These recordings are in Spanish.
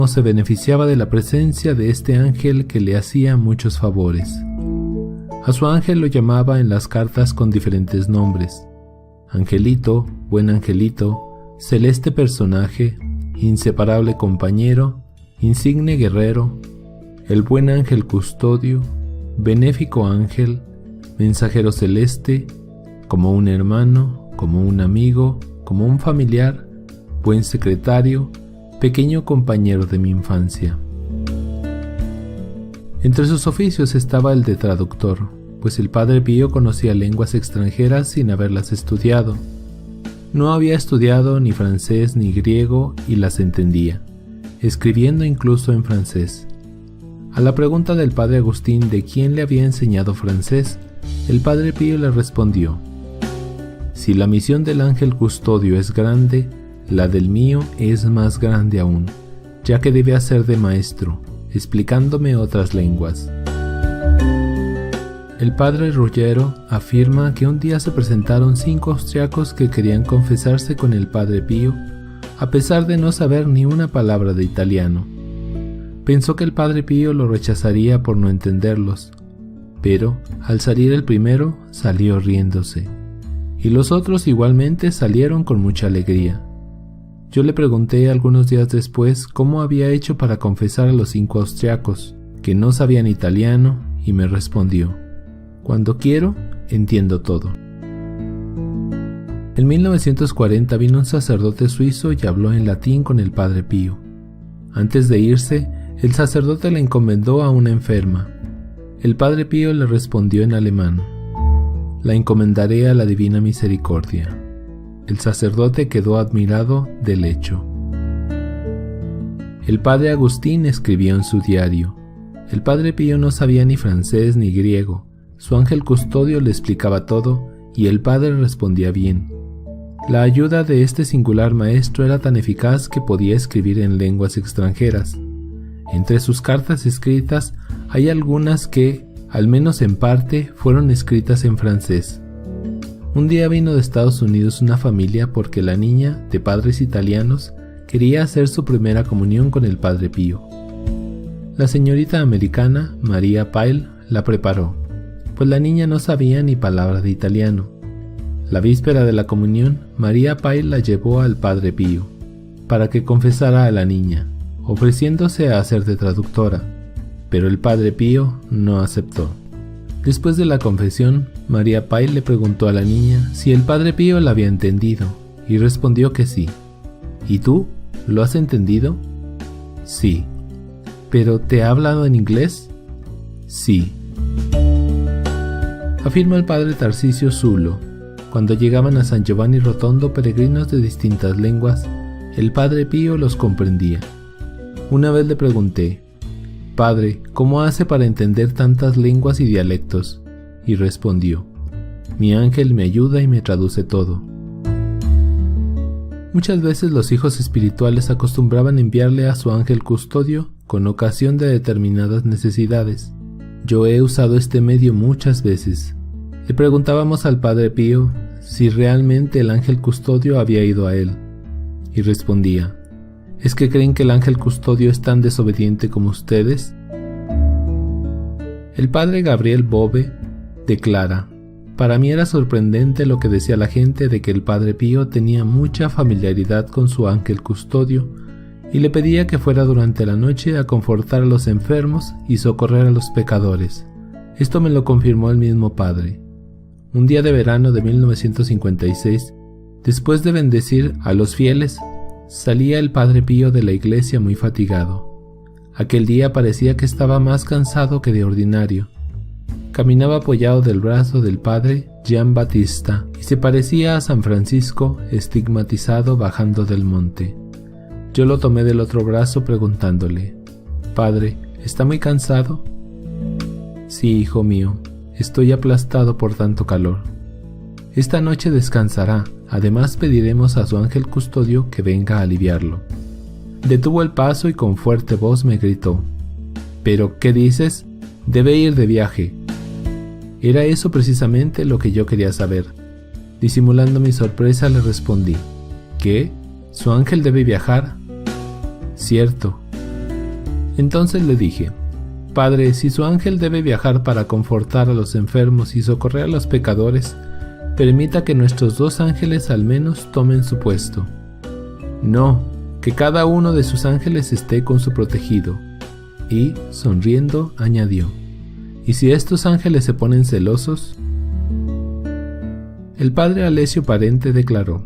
se beneficiaba de la presencia de este ángel que le hacía muchos favores. A su ángel lo llamaba en las cartas con diferentes nombres: Angelito, buen angelito, celeste personaje, inseparable compañero, insigne guerrero, el buen ángel custodio, benéfico ángel, mensajero celeste, como un hermano, como un amigo, como un familiar, buen secretario, pequeño compañero de mi infancia. Entre sus oficios estaba el de traductor, pues el Padre Pío conocía lenguas extranjeras sin haberlas estudiado. No había estudiado ni francés ni griego y las entendía, escribiendo incluso en francés. A la pregunta del Padre Agustín de quién le había enseñado francés, el Padre Pío le respondió: si la misión del ángel custodio es grande, la del mío es más grande aún, ya que debe hacer de maestro, explicándome otras lenguas. El padre Ruggiero afirma que un día se presentaron 5 austriacos que querían confesarse con el Padre Pío, a pesar de no saber ni una palabra de italiano. Pensó que el Padre Pío lo rechazaría por no entenderlos, pero al salir el primero salió riéndose, y los otros igualmente salieron con mucha alegría. Yo le pregunté algunos días después cómo había hecho para confesar a los 5 austriacos, que no sabían italiano, y me respondió: cuando quiero, entiendo todo. En 1940 vino un sacerdote suizo y habló en latín con el Padre Pío. Antes de irse, el sacerdote le encomendó a una enferma. El Padre Pío le respondió en alemán: la encomendaré a la divina misericordia. El sacerdote quedó admirado del hecho. El Padre Agustín escribió en su diario: el Padre Pío no sabía ni francés ni griego. Su ángel custodio le explicaba todo y el padre respondía bien. La ayuda de este singular maestro era tan eficaz que podía escribir en lenguas extranjeras. Entre sus cartas escritas hay algunas que, al menos en parte, fueron escritas en francés. Un día vino de Estados Unidos una familia porque la niña, de padres italianos, quería hacer su primera comunión con el Padre Pío. La señorita americana, María Pyle, la preparó, pues la niña no sabía ni palabra de italiano. La víspera de la comunión, María Pyle la llevó al Padre Pío, para que confesara a la niña, ofreciéndose a hacer de traductora, pero el Padre Pío no aceptó. Después de la confesión, María Pyle le preguntó a la niña si el Padre Pío la había entendido, y respondió que sí. ¿Y tú? ¿Lo has entendido? Sí. ¿Pero te ha hablado en inglés? Sí. Afirma el padre Tarcisio Zulo: cuando llegaban a San Giovanni Rotondo peregrinos de distintas lenguas, el Padre Pío los comprendía. Una vez le pregunté: Padre, ¿cómo hace para entender tantas lenguas y dialectos? Y respondió: mi ángel me ayuda y me traduce todo. Muchas veces los hijos espirituales acostumbraban enviarle a su ángel custodio con ocasión de determinadas necesidades. Yo he usado este medio muchas veces. Le preguntábamos al Padre Pío si realmente el ángel custodio había ido a él, y respondía: ¿es que creen que el ángel custodio es tan desobediente como ustedes? El padre Gabriel Bove declara: para mí era sorprendente lo que decía la gente de que el Padre Pío tenía mucha familiaridad con su ángel custodio y le pedía que fuera durante la noche a confortar a los enfermos y socorrer a los pecadores. Esto me lo confirmó el mismo padre. Un día de verano de 1956, después de bendecir a los fieles, salía el Padre Pío de la iglesia muy fatigado. Aquel día parecía que estaba más cansado que de ordinario. Caminaba apoyado del brazo del padre Gian Battista y se parecía a San Francisco estigmatizado bajando del monte. Yo lo tomé del otro brazo preguntándole: Padre, ¿está muy cansado? Sí, hijo mío, estoy aplastado por tanto calor. Esta noche descansará, además pediremos a su ángel custodio que venga a aliviarlo. Detuvo el paso y con fuerte voz me gritó: ¿pero qué dices? Debe ir de viaje. Era eso precisamente lo que yo quería saber. Disimulando mi sorpresa le respondí: ¿qué? ¿Su ángel debe viajar? Cierto, Entonces le dije: Padre, si su ángel debe viajar para confortar a los enfermos y socorrer a los pecadores, permita que nuestros 2 ángeles al menos tomen su puesto. No, que cada uno de sus ángeles esté con su protegido. Y, sonriendo, añadió: ¿y si estos ángeles se ponen celosos? El padre Alessio Parente declaró: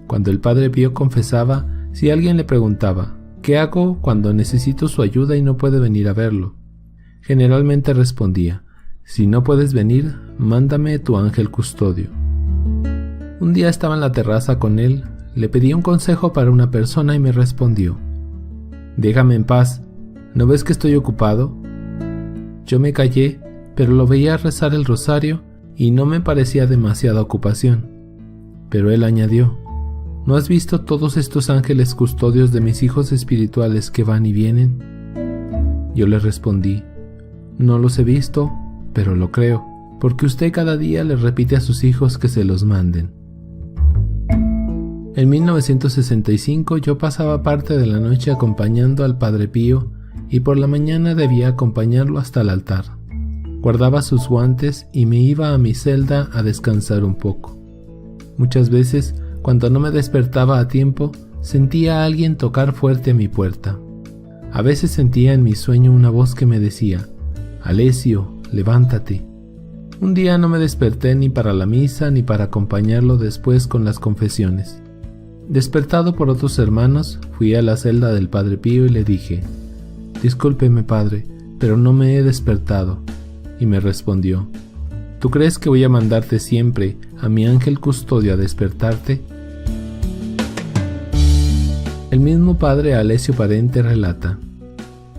cuando el padre Pío confesaba, si alguien le preguntaba: ¿qué hago cuando necesito su ayuda y no puede venir a verlo? Generalmente respondía: si no puedes venir, mándame tu ángel custodio. Un día estaba en la terraza con él, le pedí un consejo para una persona y me respondió: déjame en paz, ¿no ves que estoy ocupado? Yo me callé, pero lo veía rezar el rosario y no me parecía demasiada ocupación. Pero él añadió: ¿no has visto todos estos ángeles custodios de mis hijos espirituales que van y vienen? Yo le respondí: no los he visto, pero lo creo, porque usted cada día le repite a sus hijos que se los manden. En 1965 yo pasaba parte de la noche acompañando al Padre Pío y por la mañana debía acompañarlo hasta el altar. Guardaba sus guantes y me iba a mi celda a descansar un poco. Muchas veces, cuando no me despertaba a tiempo, sentía a alguien tocar fuerte a mi puerta. A veces sentía en mi sueño una voz que me decía: Alessio, levántate. Un día no me desperté ni para la misa ni para acompañarlo después con las confesiones. Despertado por otros hermanos, fui a la celda del Padre Pío y le dije: discúlpeme, padre, pero no me he despertado. Y me respondió: ¿tú crees que voy a mandarte siempre a mi ángel custodio a despertarte? El mismo padre Alessio Parente relata: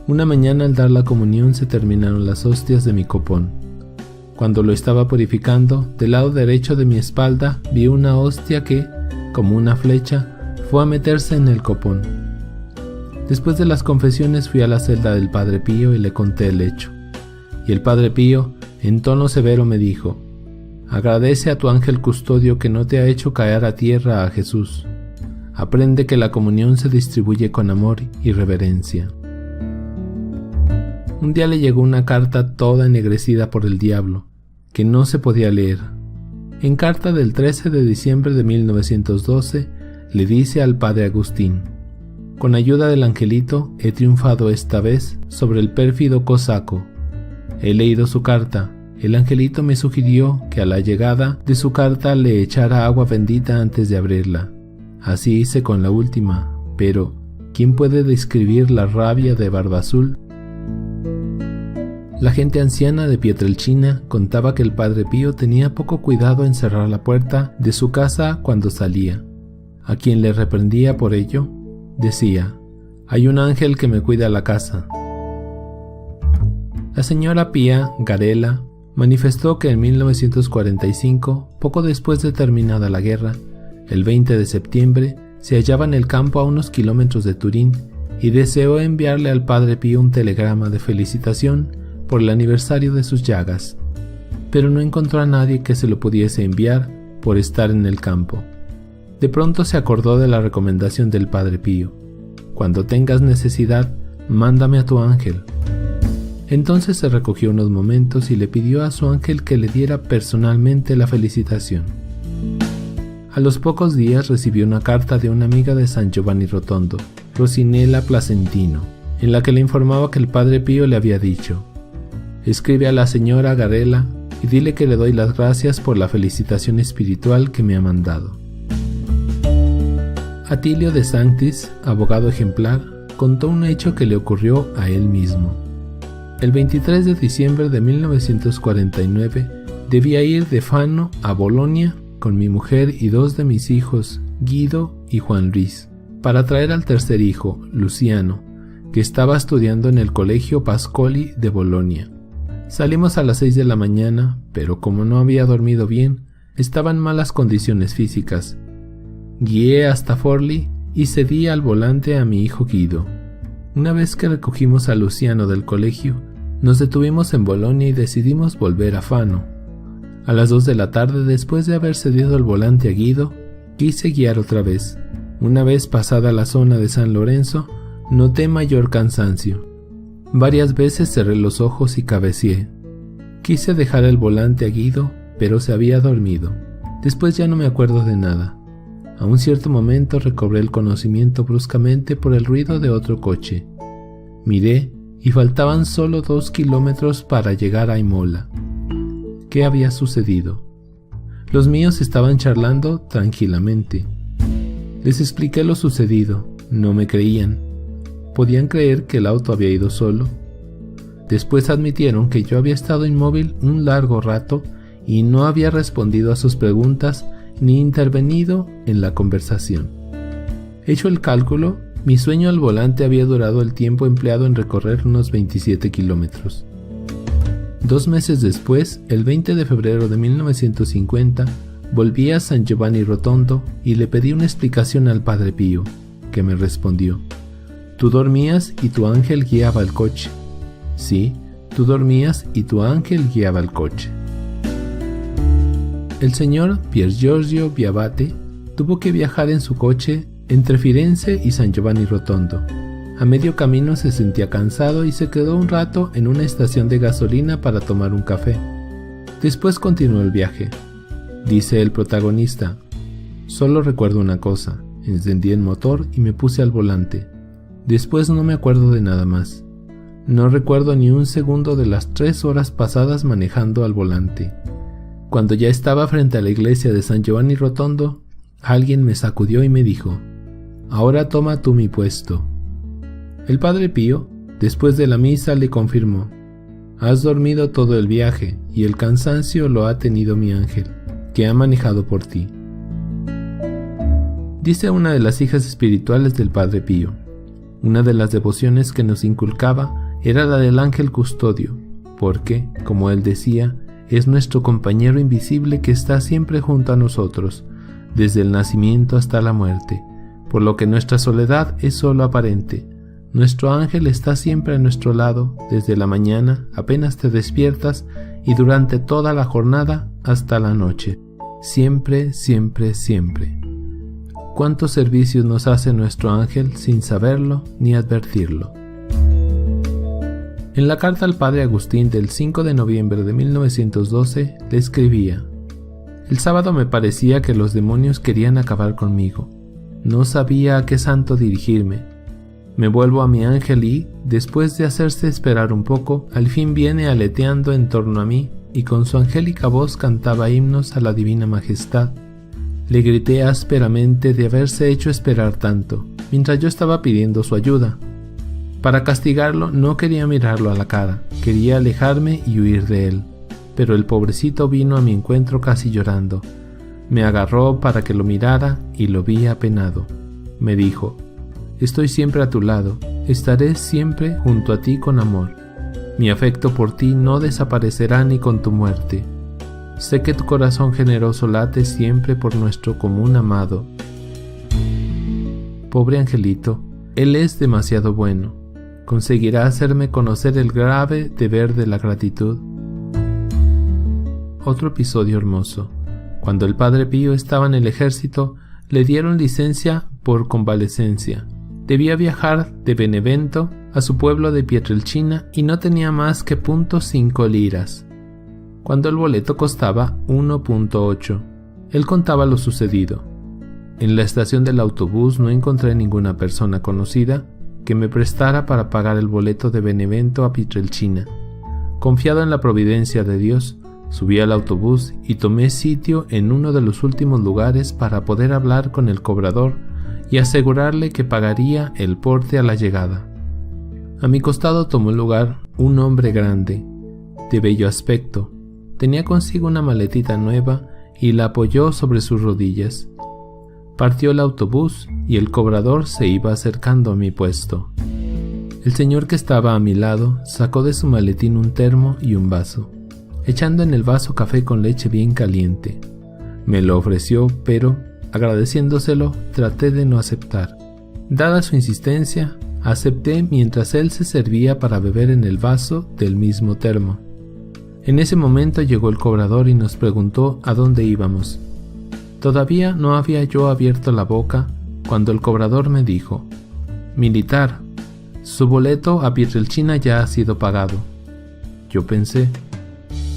una mañana al dar la comunión se terminaron las hostias de mi copón. Cuando lo estaba purificando, del lado derecho de mi espalda vi una hostia que, como una flecha, fue a meterse en el copón. Después de las confesiones fui a la celda del Padre Pío y le conté el hecho. Y el Padre Pío, en tono severo, me dijo: agradece a tu ángel custodio que no te ha hecho caer a tierra a Jesús. Aprende que la comunión se distribuye con amor y reverencia. Un día le llegó una carta toda ennegrecida por el diablo, que no se podía leer. En carta del 13 de diciembre de 1912, le dice al padre Agustín: con ayuda del angelito he triunfado esta vez sobre el pérfido cosaco. He leído su carta. El angelito me sugirió que a la llegada de su carta le echara agua bendita antes de abrirla. Así hice con la última, pero ¿quién puede describir la rabia de Barba Azul? La gente anciana de Pietrelcina contaba que el Padre Pío tenía poco cuidado en cerrar la puerta de su casa cuando salía. A quien le reprendía por ello, decía: hay un ángel que me cuida la casa. La señora Pía Garela manifestó que en 1945, poco después de terminada la guerra, el 20 de septiembre, se hallaba en el campo a unos kilómetros de Turín y deseó enviarle al Padre Pío un telegrama de felicitación por el aniversario de sus llagas, pero no encontró a nadie que se lo pudiese enviar por estar en el campo. De pronto se acordó de la recomendación del Padre Pío: cuando tengas necesidad, mándame a tu ángel. Entonces se recogió unos momentos y le pidió a su ángel que le diera personalmente la felicitación. A los pocos días recibió una carta de una amiga de San Giovanni Rotondo, Rosinella Placentino, en la que le informaba que el Padre Pío le había dicho: escribe a la señora Garela y dile que le doy las gracias por la felicitación espiritual que me ha mandado. Atilio de Sanctis, abogado ejemplar, contó un hecho que le ocurrió a él mismo. El 23 de diciembre de 1949 debía ir de Fano a Bolonia con mi mujer y 2 de mis hijos, Guido y Juan Luis, para traer al tercer hijo, Luciano, que estaba estudiando en el Colegio Pascoli de Bolonia. Salimos a las 6 de la mañana, pero como no había dormido bien, estaba en malas condiciones físicas. Guié hasta Forlì y cedí al volante a mi hijo Guido. Una vez que recogimos a Luciano del colegio, nos detuvimos en Bolonia y decidimos volver a Fano. A las 2 de la tarde, después de haber cedido el volante a Guido, quise guiar otra vez. Una vez pasada la zona de San Lorenzo, noté mayor cansancio. Varias veces cerré los ojos y cabeceé. Quise dejar el volante a Guido, pero se había dormido. Después ya no me acuerdo de nada. A un cierto momento recobré el conocimiento bruscamente por el ruido de otro coche. Miré y faltaban solo 2 kilómetros para llegar a Imola. ¿Qué había sucedido? Los míos estaban charlando tranquilamente. Les expliqué lo sucedido. No me creían. ¿Podían creer que el auto había ido solo? Después admitieron que yo había estado inmóvil un largo rato y no había respondido a sus preguntas ni intervenido en la conversación. Hecho el cálculo, mi sueño al volante había durado el tiempo empleado en recorrer unos 27 kilómetros. 2 meses después, el 20 de febrero de 1950, volví a San Giovanni Rotondo y le pedí una explicación al Padre Pío, que me respondió: «Tú dormías y tu ángel guiaba el coche». Sí, tú dormías y tu ángel guiaba el coche. El señor Pier Giorgio Viabate tuvo que viajar en su coche entre Firenze y San Giovanni Rotondo. A medio camino se sentía cansado y se quedó un rato en una estación de gasolina para tomar un café. Después continuó el viaje. Dice el protagonista: «Solo recuerdo una cosa, encendí el motor y me puse al volante. Después no me acuerdo de nada más. No recuerdo ni un segundo de las 3 horas pasadas manejando al volante. Cuando ya estaba frente a la iglesia de San Giovanni Rotondo, alguien me sacudió y me dijo: «Ahora toma tú mi puesto». El Padre Pío, después de la misa, le confirmó: «Has dormido todo el viaje y el cansancio lo ha tenido mi ángel, que ha manejado por ti». Dice una de las hijas espirituales del Padre Pío: «Una de las devociones que nos inculcaba era la del ángel custodio, porque, como él decía, es nuestro compañero invisible que está siempre junto a nosotros, desde el nacimiento hasta la muerte, por lo que nuestra soledad es solo aparente. Nuestro ángel está siempre a nuestro lado, desde la mañana, apenas te despiertas, y durante toda la jornada hasta la noche. Siempre, siempre, siempre». ¿Cuántos servicios nos hace nuestro ángel sin saberlo ni advertirlo? En la carta al Padre Agustín del 5 de noviembre de 1912 le escribía: «El sábado me parecía que los demonios querían acabar conmigo. No sabía a qué santo dirigirme. Me vuelvo a mi ángel y, después de hacerse esperar un poco, al fin viene aleteando en torno a mí y con su angélica voz cantaba himnos a la divina majestad. Le grité ásperamente de haberse hecho esperar tanto, mientras yo estaba pidiendo su ayuda. Para castigarlo no quería mirarlo a la cara, quería alejarme y huir de él, pero el pobrecito vino a mi encuentro casi llorando. Me agarró para que lo mirara y lo vi apenado. Me dijo: «Estoy siempre a tu lado, estaré siempre junto a ti con amor. Mi afecto por ti no desaparecerá ni con tu muerte. Sé que tu corazón generoso late siempre por nuestro común amado». Pobre angelito, él es demasiado bueno. ¿Conseguirá hacerme conocer el grave deber de la gratitud? Otro episodio hermoso. Cuando el Padre Pío estaba en el ejército, le dieron licencia por convalecencia. Debía viajar de Benevento a su pueblo de Pietrelcina y no tenía más que .5 liras, cuando el boleto costaba 1.8. Él contaba lo sucedido: «En la estación del autobús no encontré ninguna persona conocida que me prestara para pagar el boleto de Benevento a Pietrelcina. Confiado en la providencia de Dios, subí al autobús y tomé sitio en uno de los últimos lugares para poder hablar con el cobrador y asegurarle que pagaría el porte a la llegada. A mi costado tomó lugar un hombre grande, de bello aspecto. Tenía consigo una maletita nueva y la apoyó sobre sus rodillas. Partió el autobús y el cobrador se iba acercando a mi puesto. El señor que estaba a mi lado sacó de su maletín un termo y un vaso, echando en el vaso café con leche bien caliente. Me lo ofreció, pero, agradeciéndoselo, traté de no aceptar. Dada su insistencia, acepté mientras él se servía para beber en el vaso del mismo termo. En ese momento llegó el cobrador y nos preguntó a dónde íbamos. Todavía no había yo abierto la boca cuando el cobrador me dijo: «Militar, Su boleto a Pietrelcina ya ha sido pagado. Yo pensé,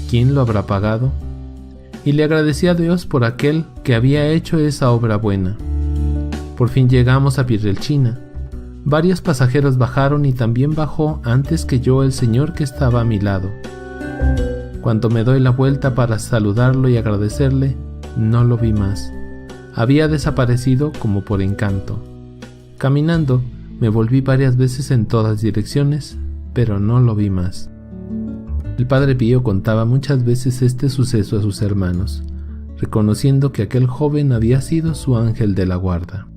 ¿quién lo habrá pagado? Y le agradecí a Dios por aquel que había hecho esa obra buena. Por fin llegamos a Pietrelcina. Varios pasajeros bajaron y también bajó antes que yo el señor que estaba a mi lado. Cuando me doy la vuelta para saludarlo y agradecerle, no lo vi más. Había desaparecido como por encanto. Caminando, me volví varias veces en todas direcciones, pero no lo vi más. El Padre Pío contaba muchas veces este suceso a sus hermanos, reconociendo que aquel joven había sido su ángel de la guarda.